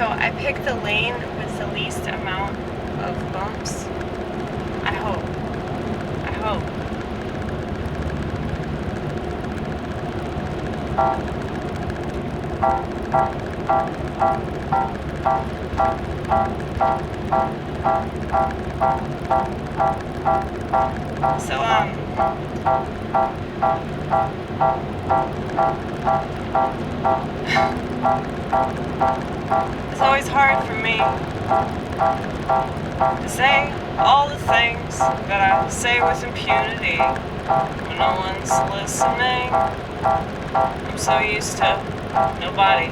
So I picked the lane with the least amount of bumps. I hope. So, it's always hard for me to say all the things that I say with impunity when no one's listening. I'm so used to nobody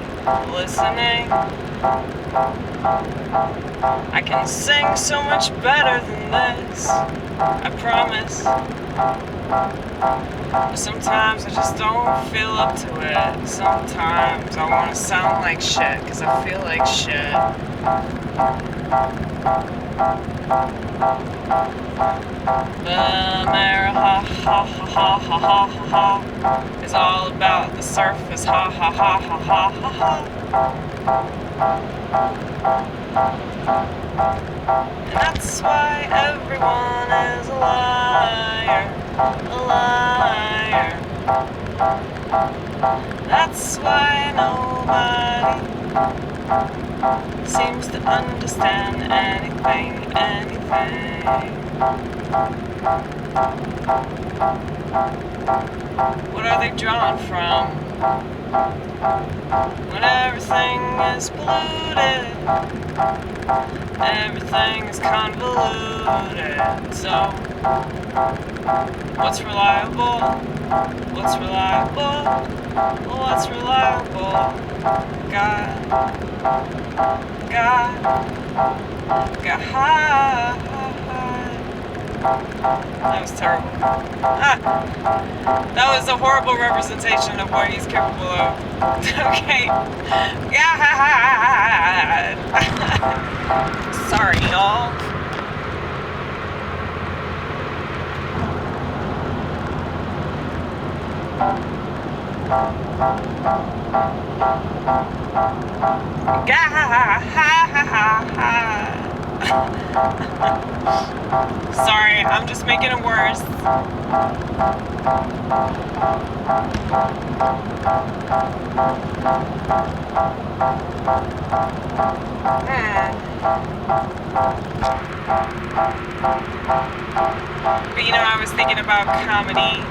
listening. I can sing so much better than this, I promise. But sometimes I just don't feel up to it. Sometimes I want to sound like shit, cause I feel like shit. Amerihahahaha is all about the surface. Hahahaha. And that's why everyone is a liar. That's why nobody seems to understand anything. What are they drawn from? When everything is polluted, everything is convoluted. So, what's reliable? What's reliable? What's reliable? God. That was terrible. That was a horrible representation of what he's capable of. Okay. God. Sorry, y'all. Sorry, I'm just making it worse. But you know, I was thinking about comedy.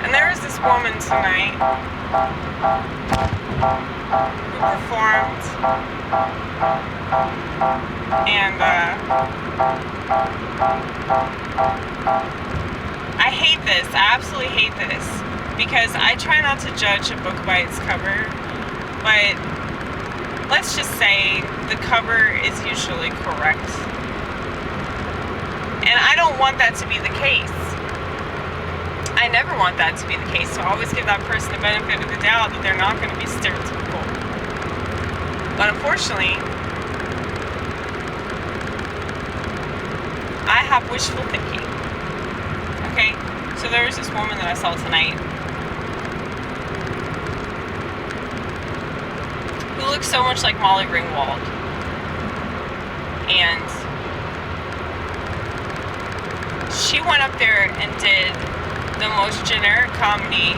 And there was this woman tonight who performed, and I hate this. I absolutely hate this, because I try not to judge a book by its cover, but let's just say the cover is usually correct. And I don't want that to be the case. I never want that to be the case, so I always give that person the benefit of the doubt that they're not going to be stereotypical. But unfortunately, I have wishful thinking. Okay? So there was this woman that I saw tonight who looks so much like Molly Ringwald. And she went up there and did the most generic comedy.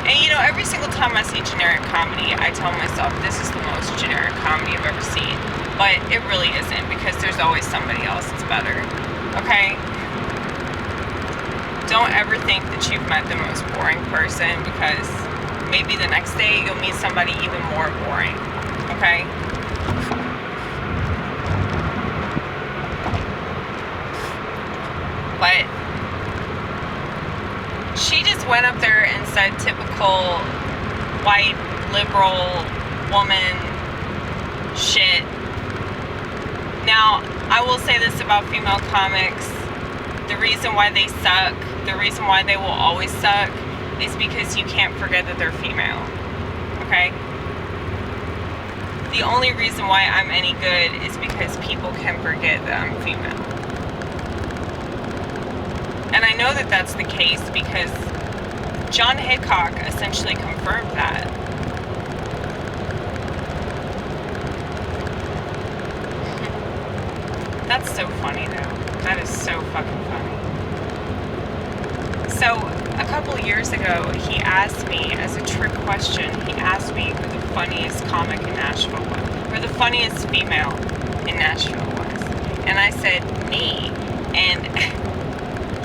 And you know, every single time I see generic comedy, I tell myself this is the most generic comedy I've ever seen. But it really isn't, because there's always somebody else that's better. Okay? Don't ever think that you've met the most boring person, because maybe the next day you'll meet somebody even more boring. Okay? But she just went up there and said typical white liberal woman shit. Now, I will say this about female comics. The reason why they suck, the reason why they will always suck, is because you can't forget that they're female. Okay? The only reason why I'm any good is because people can forget that I'm female. And I know that that's the case because John Hickok essentially confirmed that. That's so funny, though. That is so fucking funny. So, a couple years ago, he asked me, as a trick question, he asked me who the funniest comic in Nashville was, or the funniest female in Nashville was. And I said, me. And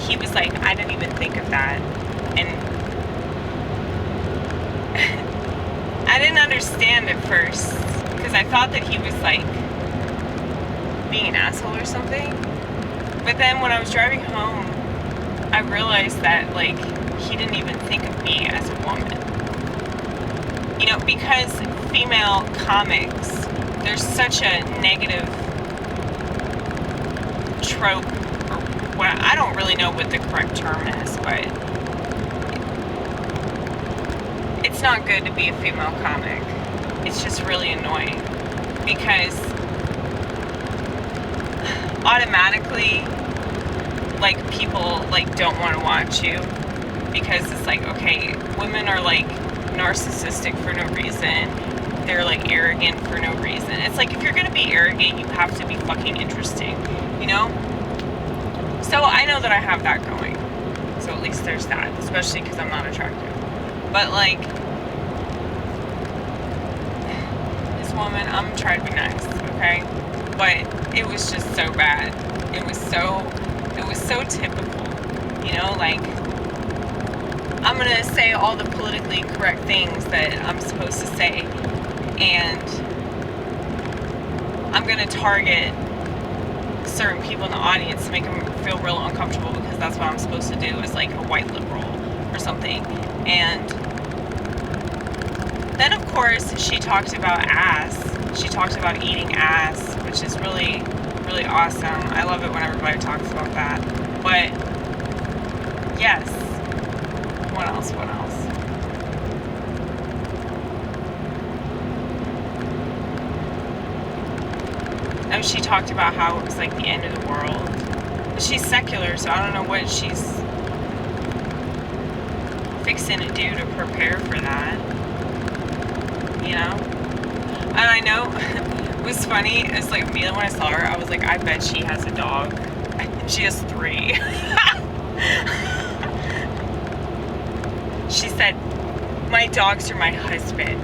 he was like, I didn't even think of that. And I didn't understand at first, because I thought that he was like being an asshole or something. But then when I was driving home, I realized that like he didn't even think of me as a woman. You know, because female comics, there's such a negative trope, or what, I don't really know what the correct term is, but it's not good to be a female comic. It's just really annoying, because automatically, like, people like don't want to watch you, because it's like, okay, women are like narcissistic for no reason. They're like arrogant for no reason. It's like, if you're gonna be arrogant, you have to be fucking interesting, you know? So I know that I have that going. So at least there's that, especially because I'm not attractive. But like, this woman, I'm trying to be nice, okay? But it was just so bad. It was so typical, you know, like, I'm gonna say all the politically correct things that I'm supposed to say, and I'm gonna target certain people in the audience to make them feel real uncomfortable, because that's what I'm supposed to do as like a white liberal or something. And then of course she talked about ass. She talked about eating ass, which is really, really awesome. I love it when everybody talks about that. But yes, what else? And she talked about how it was like the end of the world. She's secular, so I don't know what she's fixing to do to prepare for that, you know? And I know it was funny, it's like me, when I saw her, I was like, I bet she has a dog. She has 3. She said, my dogs are my husband.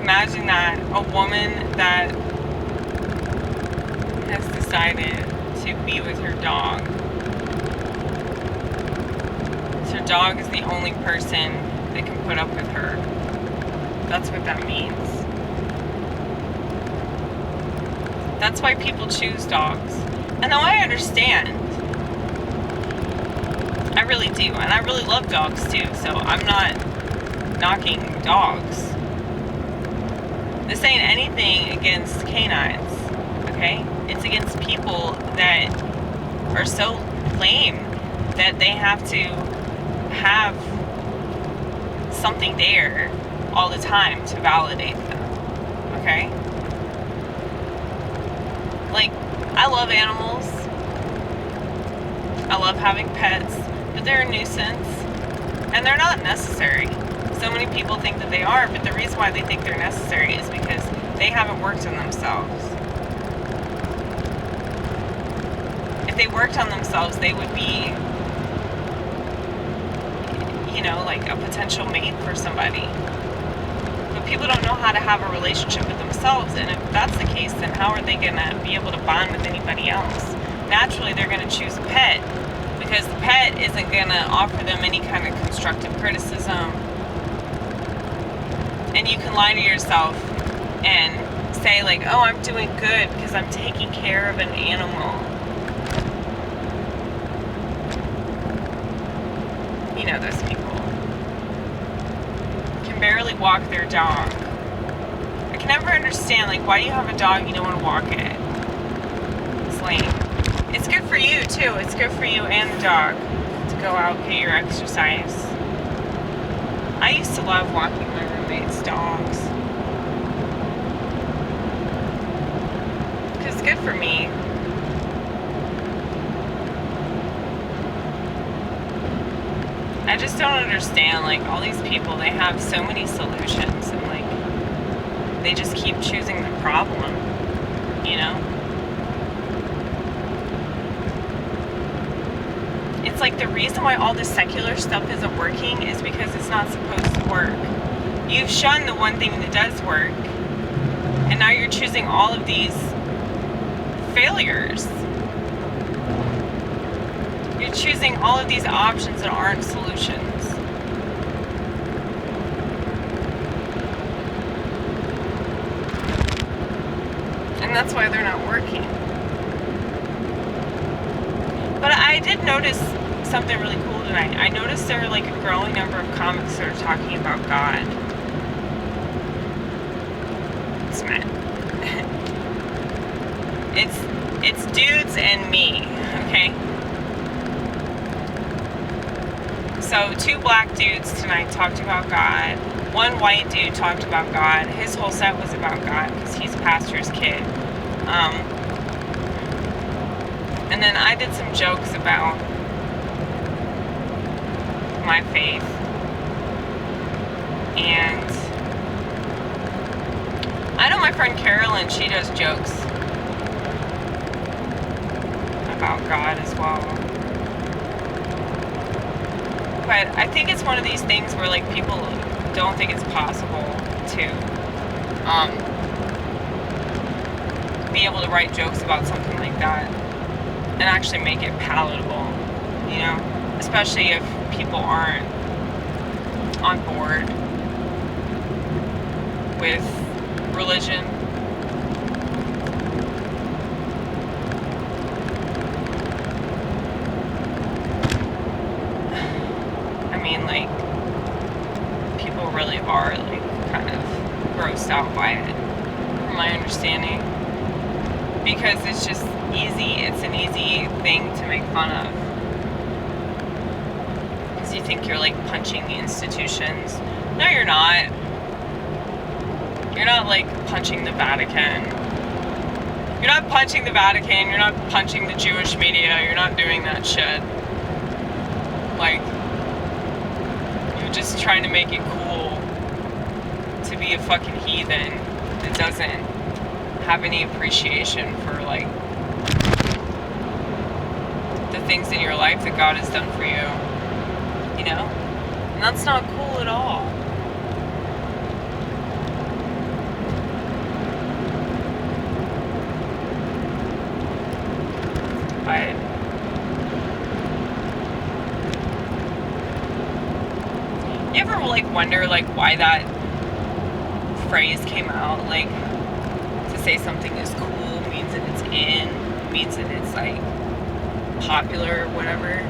Imagine that, a woman that has decided to be with her dog. So her dog is the only person that can put up with her. That's what that means. That's why people choose dogs. And though I understand, I really do, and I really love dogs too, so I'm not knocking dogs. This ain't anything against canines, okay? It's against people that are so lame that they have to have something there all the time to validate them, okay? Like, I love animals. I love having pets, but they're a nuisance, and they're not necessary. So many people think that they are, but the reason why they think they're necessary is because they haven't worked on themselves. If they worked on themselves, they would be, you know, like a potential mate for somebody. But people don't know how to have a relationship with themselves, and if that's the case, then how are they going to be able to bond with anybody else? Naturally, they're going to choose a pet, because the pet isn't going to offer them any kind of constructive criticism. And you can lie to yourself and say like, oh, I'm doing good because I'm taking care of an animal. You know those people. Can barely walk their dog. I can never understand, like, why do you have a dog and you don't want to walk it? It's lame. It's good for you too. It's good for you and the dog to go out, get your exercise. I used to love walking my roommate's dogs. Because it's good for me. I just don't understand, like, all these people, they have so many solutions, and, like, they just keep choosing the problem, you know? It's like the reason why all this secular stuff isn't working is because it's not supposed to work. You've shunned the one thing that does work, and now you're choosing all of these failures. You're choosing all of these options that aren't solutions. And that's why they're not working. But I did notice something really cool tonight. I noticed there are like a growing number of comics that are talking about God. It's men. It's dudes and me, okay? So 2 black dudes tonight talked about God. 1 white dude talked about God. His whole set was about God because he's a pastor's kid. And then I did some jokes about my faith. And I know my friend Carolyn, she does jokes about God as well. But I think it's one of these things where, like, people don't think it's possible to be able to write jokes about something like that and actually make it palatable, you know? Especially if people aren't on board with religion. Like, people really are, like, kind of grossed out by it, from my understanding, because it's just easy. It's an easy thing to make fun of, because you think you're, like, punching the institutions. No, you're not. You're not, like, punching the Vatican. You're not punching the Vatican. You're not punching the Jewish media. You're not doing that shit. Like, just trying to make it cool to be a fucking heathen that doesn't have any appreciation for, like, the things in your life that God has done for you, you know? And that's not cool at all. But you ever, like, wonder, like, why that phrase came out? Like, to say something is cool means that it's in, means that it's, like, popular or whatever.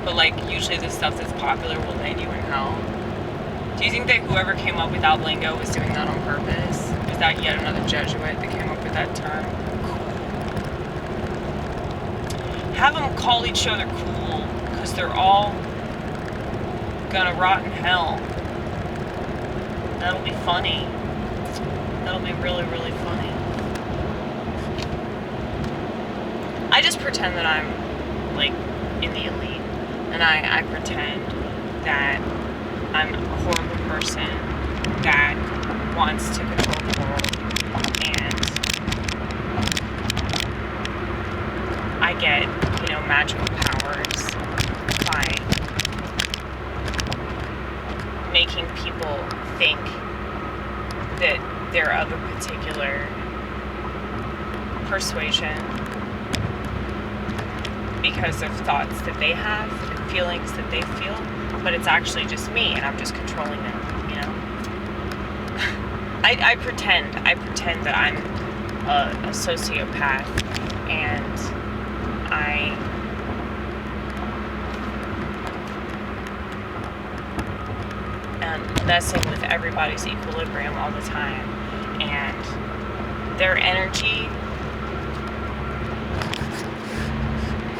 But, like, usually the stuff that's popular will land you in hell. Do you think that whoever came up with that lingo was doing that on purpose? Was that yet another Jesuit that came up with that term? Have them call each other cool, because they're all gonna rot in hell. That'll be funny. That'll be really, really funny. I just pretend that I'm, like, in the elite, and I pretend that I'm a horrible person that wants to control the world, and I get, you know, magical powers by making people think that they're of a particular persuasion because of thoughts that they have and feelings that they feel, but it's actually just me, and I'm just controlling them, you know? I pretend that I'm a sociopath, and I am messing with everybody's equilibrium all the time, and their energy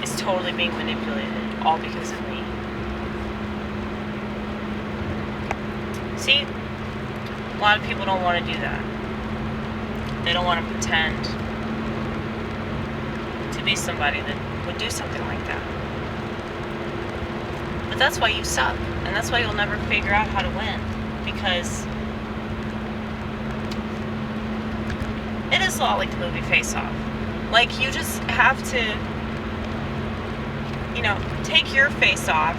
is totally being manipulated, all because of me. See? A lot of people don't want to do that. They don't want to pretend to to be somebody that would do something like that. But that's why you suck. And that's why you'll never figure out how to win. Because it is a lot like the movie Face Off. Like, you just have to, you know, take your face off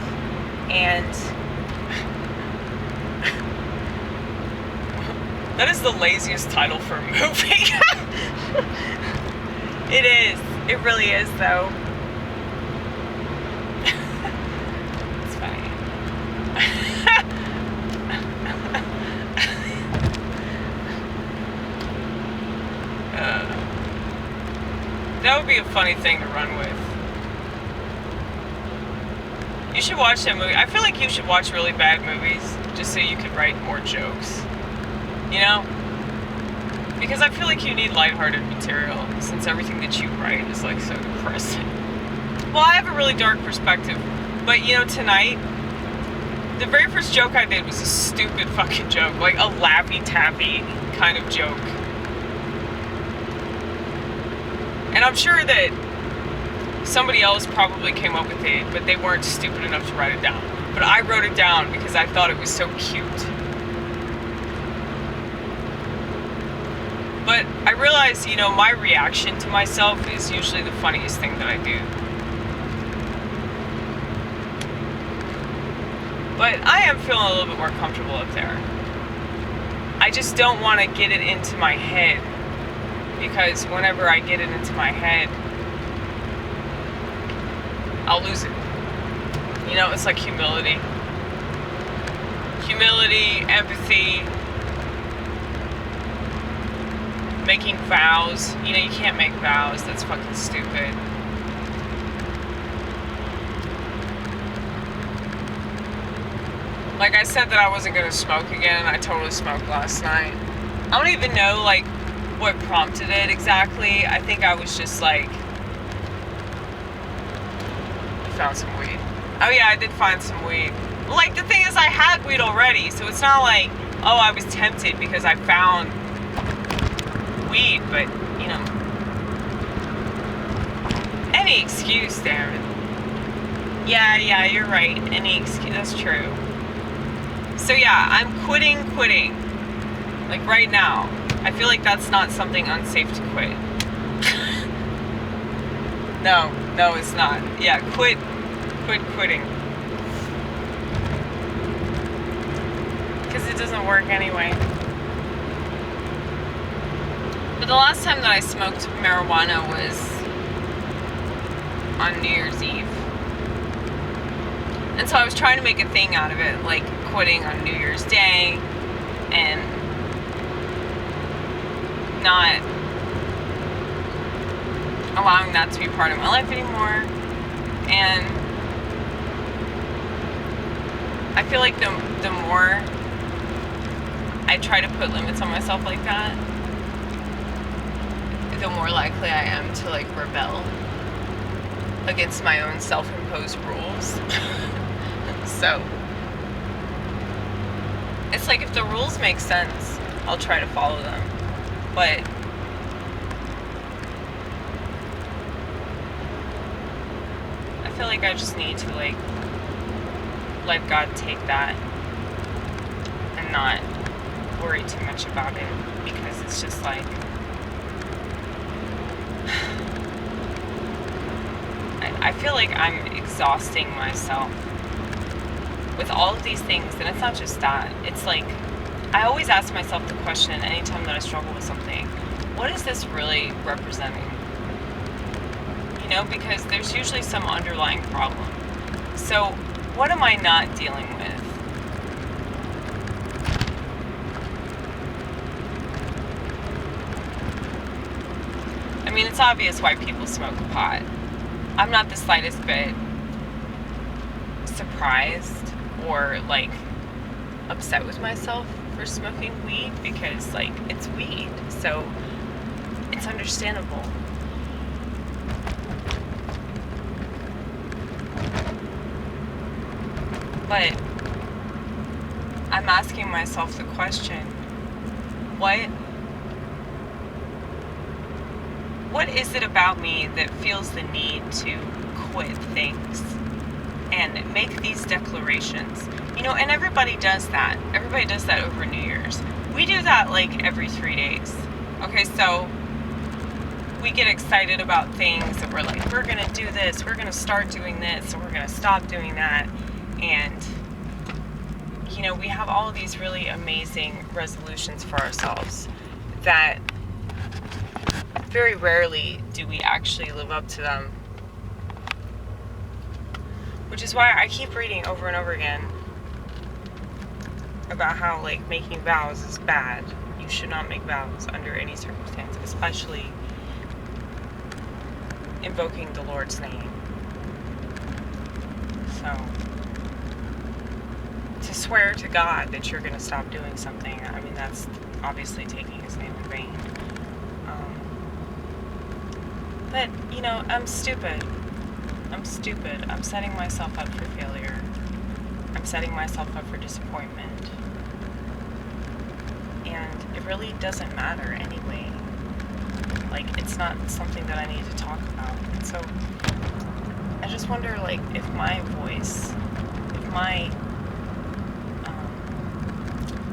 and... That is the laziest title for a movie. It is. It really is, though. It's funny. That would be a funny thing to run with. You should watch that movie. I feel like you should watch really bad movies just so you could write more jokes. You know? Because I feel like you need lighthearted material since everything that you write is like so depressing. Well, I have a really dark perspective. But you know, tonight, the very first joke I did was a stupid fucking joke. Like a laffy-taffy kind of joke. And I'm sure that somebody else probably came up with it, but they weren't stupid enough to write it down. But I wrote it down because I thought it was so cute. But I realized, you know, my reaction to myself is usually the funniest thing that I do. But I am feeling a little bit more comfortable up there. I just don't want to get it into my head. Because whenever I get it into my head, I'll lose it. You know, it's like humility. Humility, empathy, making vows. You know, you can't make vows. That's fucking stupid. Like I said that I wasn't gonna smoke again. I totally smoked last night. I don't even know, like, what prompted it exactly. I think I was just like... Found some weed. Oh yeah, I did find some weed. Like, the thing is, I had weed already, so it's not like, oh, I was tempted because I found weed, but, you know, any excuse, damn it. Yeah, you're right. Any excuse, that's true. So yeah, I'm quitting. Like, right now. I feel like that's not something unsafe to quit. No, it's not. Yeah, quitting. Because it doesn't work anyway. But the last time that I smoked marijuana was on New Year's Eve. And so I was trying to make a thing out of it, like quitting on New Year's Day and not allowing that to be part of my life anymore. And I feel like the more I try to put limits on myself like that, the more likely I am to, like, rebel against my own self-imposed rules. So it's like, if the rules make sense, I'll try to follow them. But I feel like I just need to, like, let God take that and not worry too much about it, because it's just like, I feel like I'm exhausting myself with all of these things. And it's not just that. It's like, I always ask myself the question anytime that I struggle with something, what is this really representing? You know, because there's usually some underlying problem. So what am I not dealing with? I mean, it's obvious why people smoke pot. I'm not the slightest bit surprised or, like, upset with myself for smoking weed, because, like, it's weed, so it's understandable. But I'm asking myself the question, what what is it about me that feels the need to quit things and make these declarations? You know, and everybody does that. Everybody does that over New Year's. We do that like every 3 days. Okay, so we get excited about things and we're like, we're going to do this, we're going to start doing this, and we're going to stop doing that. And, you know, we have all of these really amazing resolutions for ourselves that very rarely do we actually live up to them. Which is why I keep reading over and over again about how, like, making vows is bad. You should not make vows under any circumstance, especially invoking the Lord's name. So, to swear to God that you're going to stop doing something, I mean, that's obviously taking his name in vain. But, you know, I'm stupid. I'm setting myself up for failure. I'm setting myself up for disappointment. And it really doesn't matter anyway. Like, it's not something that I need to talk about. And so, I just wonder, like, if my voice, if my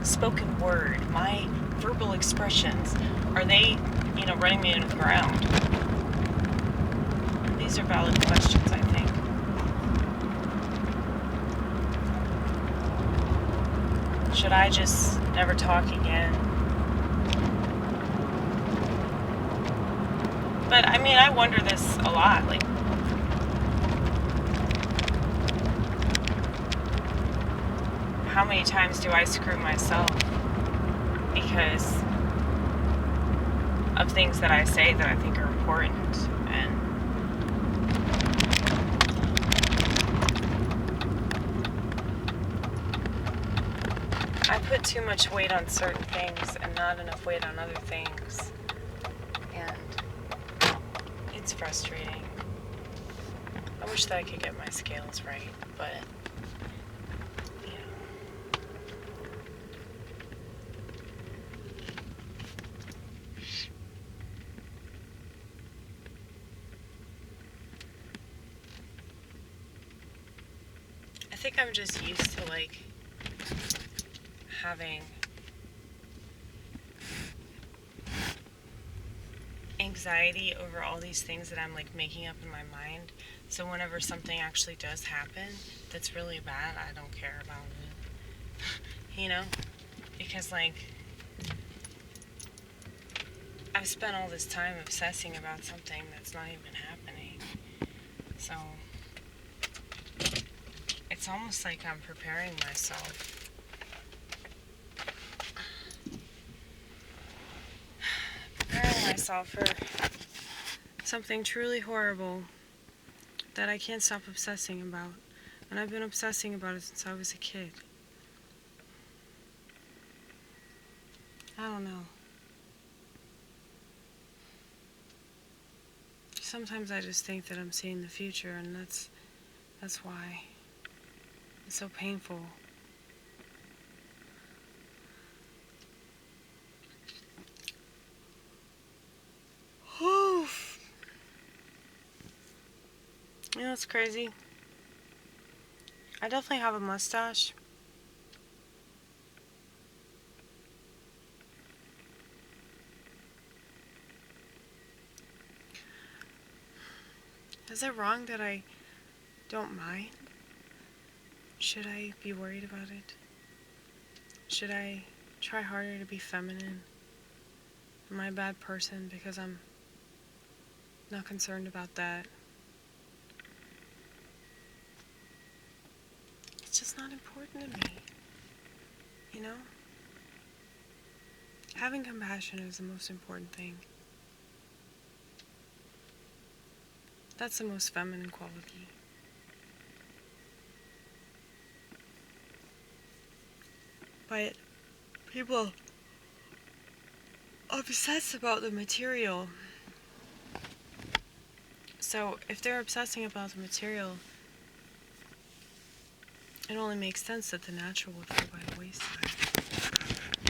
spoken word, my verbal expressions, are they, you know, running me into the ground? These are valid questions, I think. Should I just never talk again? But, I mean, I wonder this a lot, like, how many times do I screw myself because of things that I say that I think are important? And I put too much weight on certain things and not enough weight on other things. And it's frustrating. I wish that I could get my scales right, but I think I'm just used to, like, having anxiety over all these things that I'm, like, making up in my mind. So whenever something actually does happen that's really bad, I don't care about it. You know? Because, like, I've spent all this time obsessing about something that's not even happening. So it's almost like I'm preparing myself for something truly horrible that I can't stop obsessing about. And I've been obsessing about it since I was a kid. I don't know. Sometimes I just think that I'm seeing the future, and that's why it's so painful. You know what's crazy? I definitely have a mustache. Is it wrong that I don't mind? Should I be worried about it? Should I try harder to be feminine? Am I a bad person because I'm not concerned about that? It's just not important to me, you know? Having compassion is the most important thing. That's the most feminine quality. But people obsess about the material. So if they're obsessing about the material, it only makes sense that the natural would fall by the wayside.